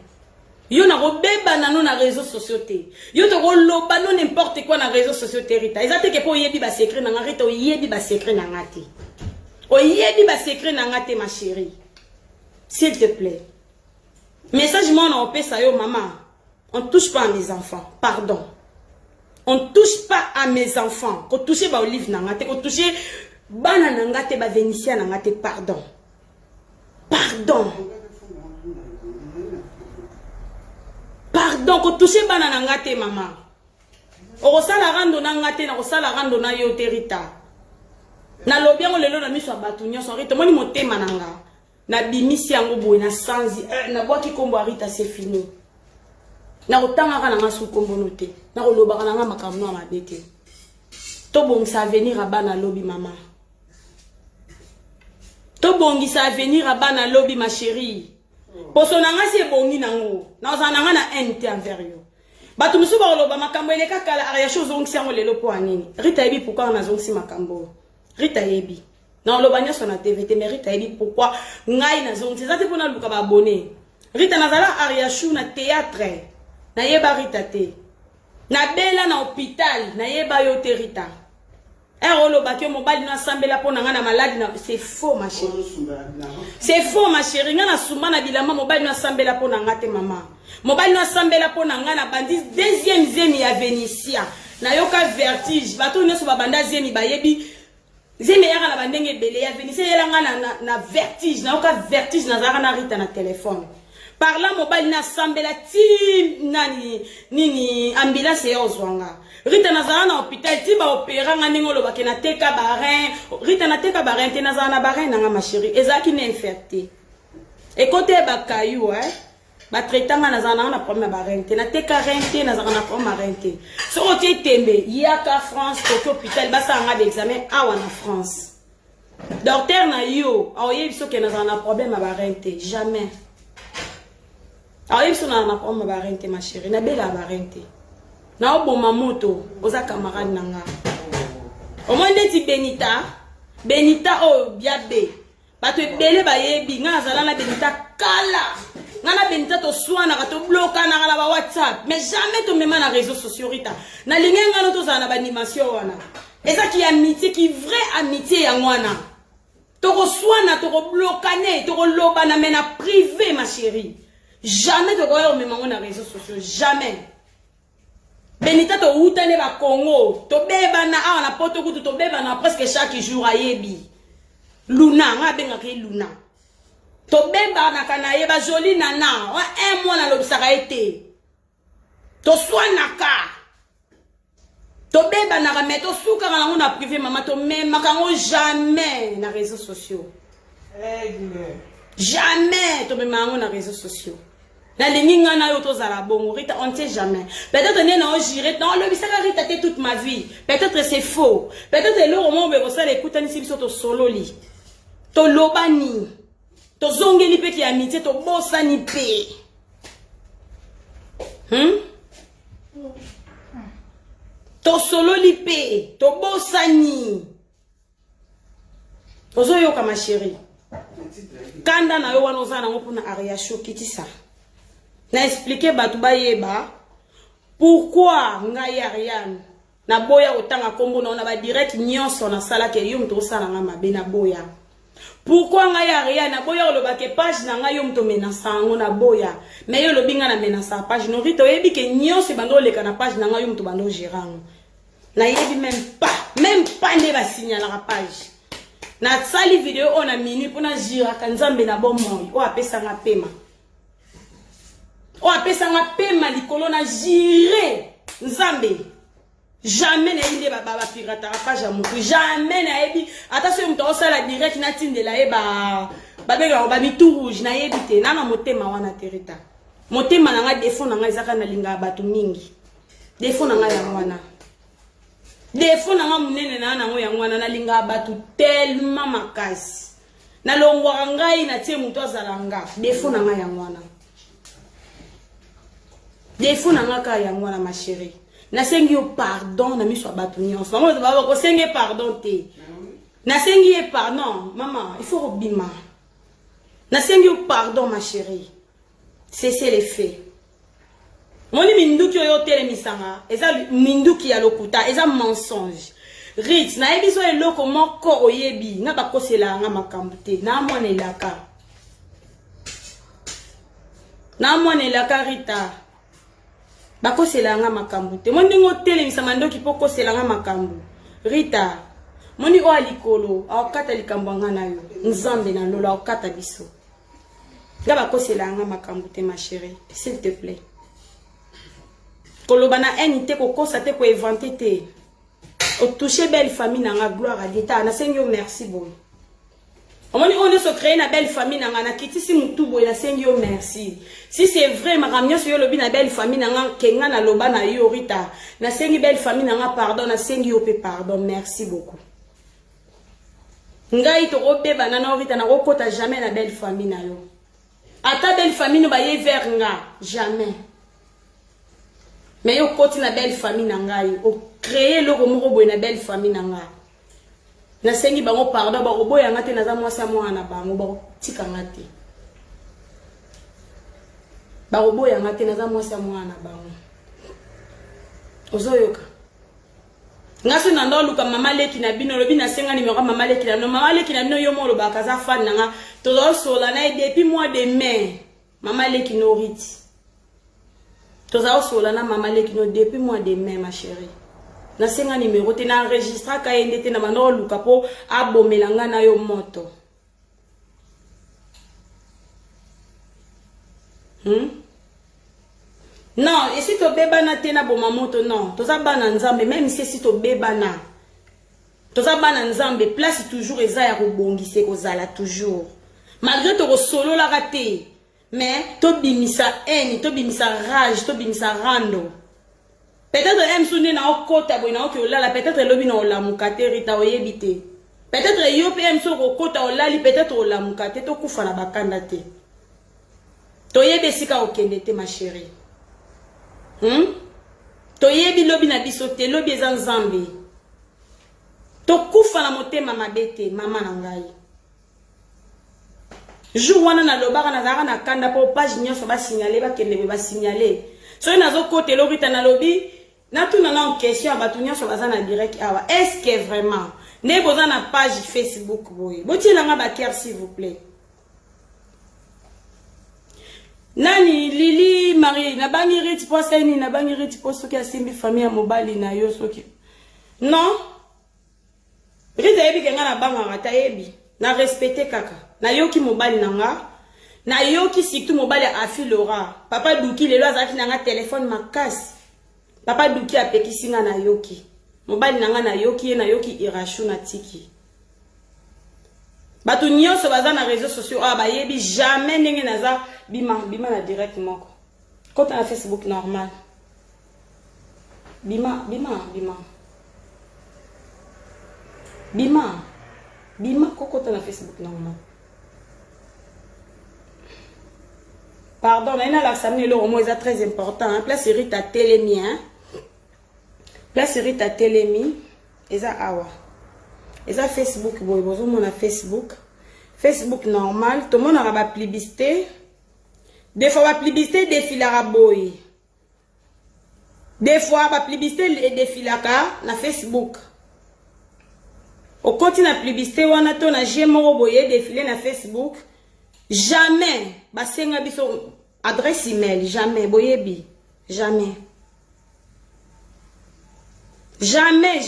yo na ko beba na no na réseaux sociaux te yo to ko loba no n'importe quoi na réseaux sociaux te Rita ezate ke po yebi ba secret na Rita o yebi ba secret na ngate o yebi ba secret na ngate ma chérie s'il te plaît message moi na opesa yo maman on touche pas à mes enfants pardon on touche pas à mes enfants ko toucher ba olive na ngate ko toucher bana nangate ba Vénitien nangate pardon ko toucher bana nangate mama o sala rando nangate na ko sala rando na yo Rita na lobiango lelo na miso batu nyonso Rita moni motema nanga na bimisi yango boy na sanzi na boaki kombo Rita c'est fini na otanga kana ngasu kombo note na ko lobaka nanga makamno mabete to bongisa avenir a bana lobi mama to bongisa avenir a bana lobi ma chérie poso nanga si bongi nango na ozana na ente envers yo batu musu ba loba makambo eleka kala ariya chose ngisi yango lelo po anini Rita yebi pourquoi na zongisi makambo Rita yebi na loba nyaso na TVT mais Rita yebi pourquoi ngai na zongisi zate pona luka ba abonné Rita nazala ariya chou na théâtre na yeba Rita te na bela na hôpital na yeba yo te Rita c'est faux ma chérie. C'est faux ma chérie. Nga na sumba na bilama mobali na sambela po na ngate mama. Mobali na sambela po na nga na bandi deuxième zemi ya Vénitia. Na yoka vertige. Bato nyoso ba banda zemi ba yebi. Zemi yaka na bandenge bele ya Vénitia yela nga na vertige. Na yoka vertige na zaka na Rita na téléphone. Par là mobile na sambela ti nini ambulance ya ozwanga Rita nazana na hôpital ti ba opéra nga ningo loba ke na teka barin Rita na teka barin te nazana na barin na nga ma chérie ezaki na infecté et côté ba kayu ba traitanga nazana na problème barin te na teka rein te nazana na problème rein te so otie tembe yaka France ko hôpital ba sa nga d'examen awa na France docteur na yo aoye biso ke nazana na problème barin te jamais. Alors, il y a un problème de ma chérie. Il y a un problème de na oboma moto oza camarade nanga. Au moins ndeti Benita o biabe. Bato ebele ba yebi nga zala na Benita kala. Nga na Benita to swana ka to bloka na ba WhatsApp. Mais jamais to mema na réseaux sociaux Rita. Na lingenga no to za na ba animation wana. Eza ki amitié ki vraie amitié ya ngwana. To ko swana to ko bloka ne to ko loba na mena privé ma chérie. Jamais tu vois au même moment dans les réseaux sociaux. Jamais. Benita to outane ba Congo. To beba na a na poto kutu to beba na presque chaque jour ayebi. Luna nga benga ke Luna. To beba na kanaye ba joli nana. Un mois na lobisaka été. To soanaka. To beba na remettre souka na ngo na privé maman to même makango jamais na réseaux sociaux. Jamais to même ngo na réseaux sociaux. Na linga na yo to zala bongo Rita on sait jamais. Peut-être né na girer non le bisaka Rita té toute ma vie. Peut-être c'est faux. Peut-être le roman be ça l'écoute ni sibiso to solo li. To lobani. To zongeli pe ki amitié to bosani pe. To solo lipe, to bosani. Ozo yo kama chérie. Kanda na yo wanoza na ngopo na aria shokiti sa. Na expliquer batu ba yeba pourquoi ngai Ariane na boya otanga kombo na ba direct nyonso na sala ke yo mto sala nga mabe na boya. Pourquoi ngai Ariane na boya oloba ke page na ngai yo mto menasa ngo na boya. Mais yo lobinga na menasa page no rito yebi ke nyonso bando leka na page na ngai yo mto bando girango. Na yebi même pas ne ba signaler la page. Na sali vidéo on a minute pour na gira kanzambe na bon moy o apesa nga pema. O apesa nga pema likolo na jire nzambe. Jamais na inde ba pirate la page ya mutu. Jamais na yebi attention mto osala direct na tindela yeba babega ba mitu rouge na yebi te na motema wana terita. Motema na nga défaut na nga ezaka na linga batu mingi. Défaut na nga ya wana. Défaut na nga munene na nango ya ngwana na linga batu tellement makasi. Na longwa ngai na tie mutu azalanga. Défaut na nga ya ngwana. Défaut na nga ka ya ngwana ma chérie. Na sengi yo pardon na miso batu nyonso. Maman baba ko sengi pardon te. Na sengi pardon maman, il faut robima. Na sengi yo pardon ma chérie. Cessez les faits. Moni minduki yo tele misanga, eza minduki ya lokuta, eza mensonge. Rit, na ebiso eloko moko oyebi, na bakosela nga makambo te, na mwana elaka. Na mwana elaka Rita. Bakosela nga makambo te. Moni ngo tele misanga ndoki poko sela nga makambo. Rita, moni o alikolo, akata likambo nga na yo. Nzambe na lolo akata biso. Nga bakosela nga makambo te ma chérie, s'il te plaît. Kolobana enite ko kosa te ko inventer te. O toucher belle famille na gloire à Dieu. Na Seigneur merci bon. Omoni on se créer na belle famille na kitisi mutu boy na Seigneur merci. Si c'est vrai ma ramio so yo lobi na belle famille na kenga na loba na yo Rita. Na Seigneur belle famille na pardon na Seigneur pe pardon merci beaucoup. Ngai to obeba na no Rita na okota jamais na belle famille na yo. Ata belle famille no ba ye vers nga jamais. Mais yo koti na belle famille na ngai, o créer le romoro boy na belle famille na ngai. Na sengi bango pardon ba robo ya ngate na za mwasa mwana bango ba tika ngate. Ba robo ya ngate na za mwasa mwana bango. Ozoyoka. Ngaso na ndo luka mama leki na bino lobi na senga numéro mama leki na no mama leki na bino yo mo lo ba kaza fan na nga to sola na depuis mois de mai. Mama leki no riti. Toza osola na mama leki no depuis mois de mai ma chérie. Na senga numéro te na enregistra ka endete na mano luka po abomelanga na yo moto. Non, et si to beba na te na boma moto non, toza bana nzambe même si to beba na. Toza bana nzambe place toujours eza ya kobongise kozala toujours. Malgré to solo la raté. Mais to bimisa haine, to bimisa rage, to bimisa rando. Peut-être même si na okota boina oki olala, peut-être lobi na olamuka te Rita oyebite. Peut-être yo PM so okota olali, peut-être olamuka te to kufa na bakanda te. To yebe sika okende te ma chérie. To yebi lobi na biso te, lobi eza nzambe. To kufa na motema mabete mama na ngai. Jour wana na lobaka na zara na kanda po page nyonso ba signaler ba kende ba signaler. So nazo côté Lorita na lobi na tuna na en question ba tunya so bazana direct awa. Est-ce que vraiment ne boza na page Facebook boy. Boti la nga ba cœur s'il vous plaît. Nani Lili Marie na bangi riti po seni na bangi riti po soki asimbi famille mobali na yo soki. Non. Riti yebi kenga na banga rata yebi. Na respecte kaka. Na yoki mobali nanga. Na yoki surtout mobali afi Laura. Papa Duki lelo azaki nanga téléphone makasi. Papa Duki apekisinga na yoki. Mobali nanga na yoki na yoki irashu na tiki. Batu nyonso baza na réseaux sociaux ba yebi jamais ndenge naza bima na direct moko. Quand on a Facebook normal. Bima quand on a Facebook normal. Pardon, mais la samedi le romo est très important. Hein? Place Rita Télémi, hein? Place Rita Télémi, eza awa. Eza Facebook boy, bozo mon Facebook. Facebook normal, tout le monde aura ba publicité. Des fois ba publicité défilara boy. Des fois ba publicité défilaka na Facebook. Au continue la publicité wana to na jemoro boye défilé na Facebook. Jamais ba senga biso adresse email, jamais boyebi, jamais. Jamais.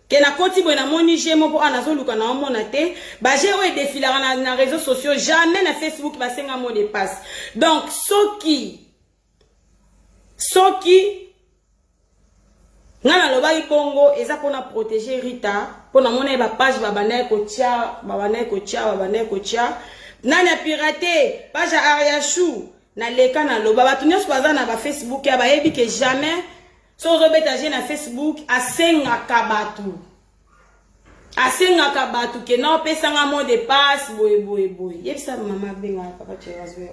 Que na koti bo na moni jemo po anazo luka na mona te ba je we défilara na réseaux sociaux jamais na Facebook ba senga mot de passe. Donc soki ngana loba ipongo eza pona protéger Rita pona mona ba page ba banaye ko tia nani a piraté page Ariachou na leka na loba batu nyonso baza na ba Facebook ya ba yebi que jamais so robetager na Facebook asengaka batu ke na pesanga mot de passe boy yebisa mama benga papa Cherazwe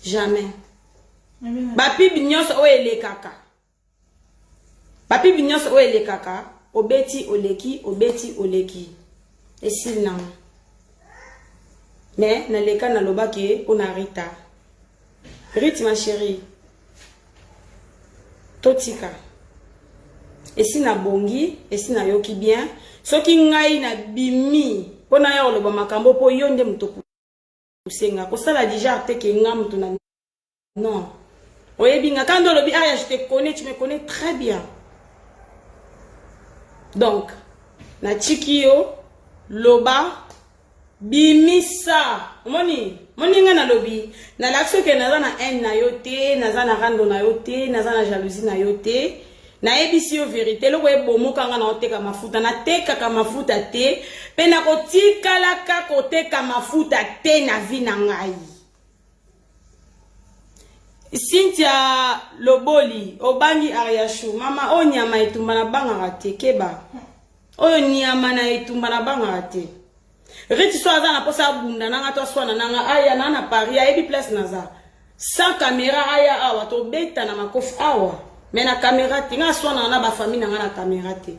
jamais ba pibi nyonso o elekaka obeti oleki esil na mais na leka na loba ke on a Rita ma chérie totika esi na bongi esi na yoki bien soki ngai na bimi pona ya oloba makambo po yonde mutoku kusenga kosala déjà te ke nga mutu na non oyebi nga kando lobi aya je te connais, tu me connais très bien. Donc na chikio loba bimisa moni nga na lobi na l'action ke naza na haine na yote naza na rando na yote naza na jalousie na yote na ebisi yo vérité loko ebomoka nga na oteka mafuta na teka ka mafuta te pe na kotikala ka koteka mafuta te na vie na ngai. Cynthia Loboli obangi Ariachou mama o nyama etumba na banga te keba oyo nyama na etumba na banga te. Riti so aza na posa bunda nanga to swana nanga aya na Paris ebi place naza sans caméra aya awa to beta na makofi awa mais na caméra te nga swana na ba famille nanga na caméra te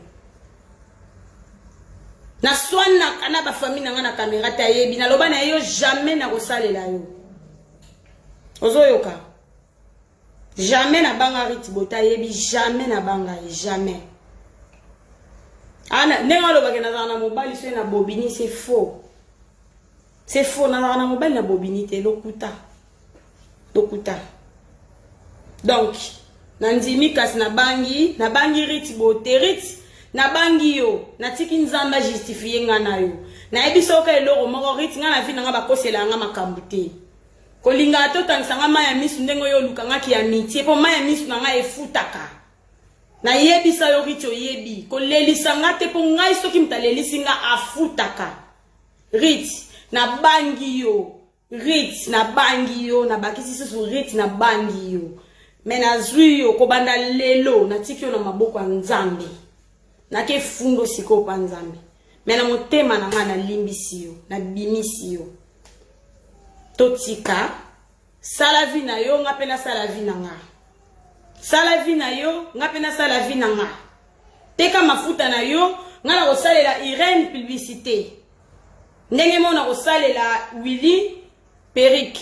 na swana na ba famille nanga na caméra te yebi na loba na yo jamais na kosalela yo ozoyoka jamais na banga Riti bota yebi jamais na banga jamais ana nenga loba ke na mobali so na bobini c'est faux na mobali na bobini te lokuta donc nandimi kasi na bangi Riti bote Riti na bangi yo na tiki nzamba justifier nga na yo na ebiso ka eloko moko Riti nga na vi nga bakosela nga makambu te kolinga to tangsanga maya misu ndengo yo lukanga ki ya mitie po maya misu na nga efutaka na yebisa yo Riti oyebi kolelisa nga te po ngai soki mtalelisi nga afutaka Riti na bangi yo na bakisi susu Riti na bangi yo mena zwi yo kobanda lelo na tiki yo na maboko ya Nzambe na ke fundo siko pa Nzambe mena motema na nga na limbisi yo na bimisi yo totika sala vi na yo nga pena sala vi na nga pena sala vi na nga teka mafuta na yo nga na kosalela Irene publicité ndenge mo na kosalela Willy Peric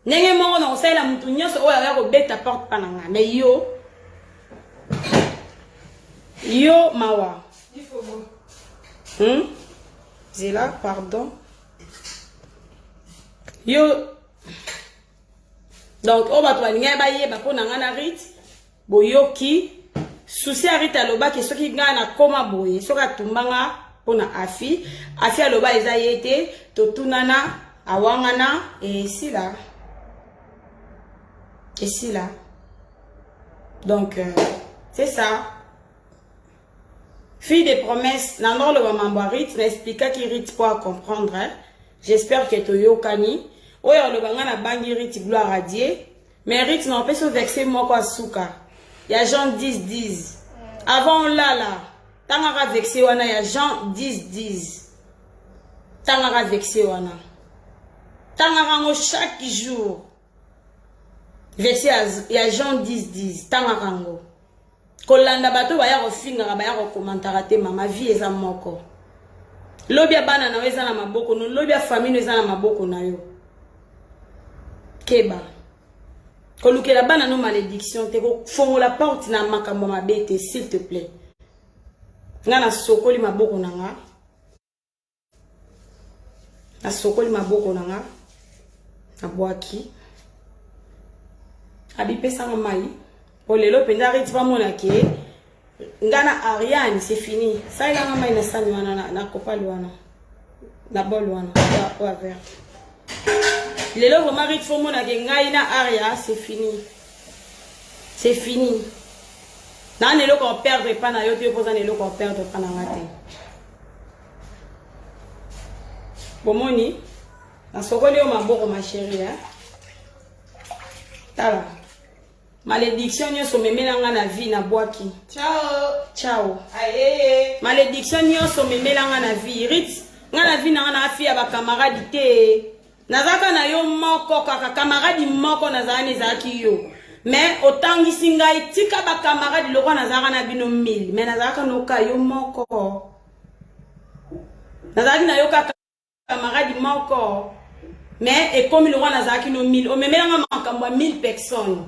ndenge mo na kosalela mutu nyonso oyo ya kobeta porte pa na nga mais yo mawa Zela pardon yo Donc o bato balinga ba yeba po na ngana rit boyoki souci a rit aloba ke soki nga na koma boye soka tumbanga pona afi aloba eza yete to tunana awangana et ici là donc c'est ça. Fille des promesses, Nandor le Mamambarit, n'expliqua qui rit pour comprendre. Hein? J'espère que tu yokani. Oya le bangana bangi rit gloire à Dieu. Mais rit n'en peut se vexer moi quoi souka. Il y a Jean 10. Avant là. Tangara vexé wana ya Jean 10. Tangara vexé wana. Tangara ngo chaque jour. Vexé ya Jean 10. Tangara ngo. Kolanda bato baya kofinga baya ko komantara te mama vie eza moko. Lobia bana na weza na maboko no lobia famille eza na maboko na yo. Keba. Kolukela bana no malédiction te ko fongola porte na makambo mabete s'il te plaît. Ngana sokoli maboko nanga. Na sokoli maboko nanga. Na boaki. Abi pesa mai. Pour les lots, pendant que tu vas monter, ngana Ariane, c'est fini. Ça il a un maïna sani wana na copa luana, na bol luana, ou à verre. Les lots vraiment riches faut monter, ngaina Aria, c'est fini. Dans les lots qu'on perd pas na yote, pour les lots qu'on perd pas na maté. Bon moni, na sokoli o maboko ma chérie, hein. Tala. Malédiction nyoso memelanga na vie na boaki. Ciao. Aye. Malédiction nyoso memelanga na vie. Rit, nga na vie na fi ya ba camarade te. Nazaka na yo moko kaka camarade moko nazaka nezaki yo. Mais otangi singa itika ba camarade loko nazaka na bino 1000. Mais nazaka no ka yo moko. Nazaki na yo kaka camarade moko. Mais et comme loko nazaki no 1000. O memelanga makambo 1000 personnes.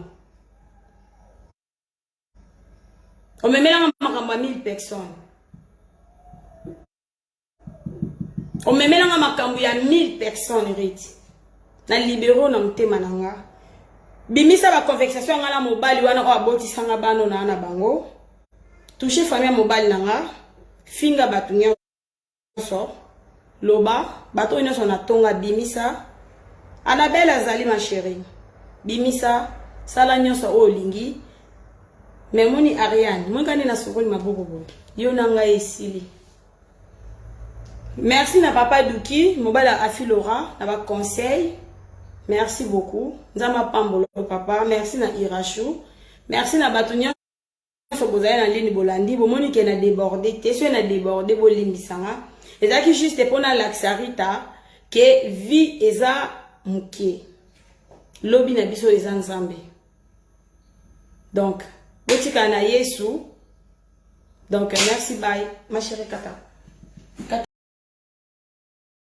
On me met là 1000 personnes. On me met là 1000 personnes. Na libéraux na mtema nanga. Bimisa ba conversation ngala mobile wana ko aboti sanga bano na ana bango. Toucher famille mobile nanga. Finga batu nyonso. Loba bato nyonso na tonga bimisa. Annabelle azali ma chérie. Bimisa sala nyonso o lingi. Mais moni Ariane, moi quand na sokoli maboko yo nanga esili. Merci na papa Duki, mobala afilora na ba conseil. Merci beaucoup. Nzama pambolo papa, merci na Irachou. Merci na batunya so bozaya na ligne bolandi, bo moni ke na déborder, te so na déborder bo limbisanga. Ezaki juste pour na laxarita que vie eza muke. Lobi na biso eza nzambe. Donc Botika na Yesu. Donc merci, bye. Ma chérie Kata.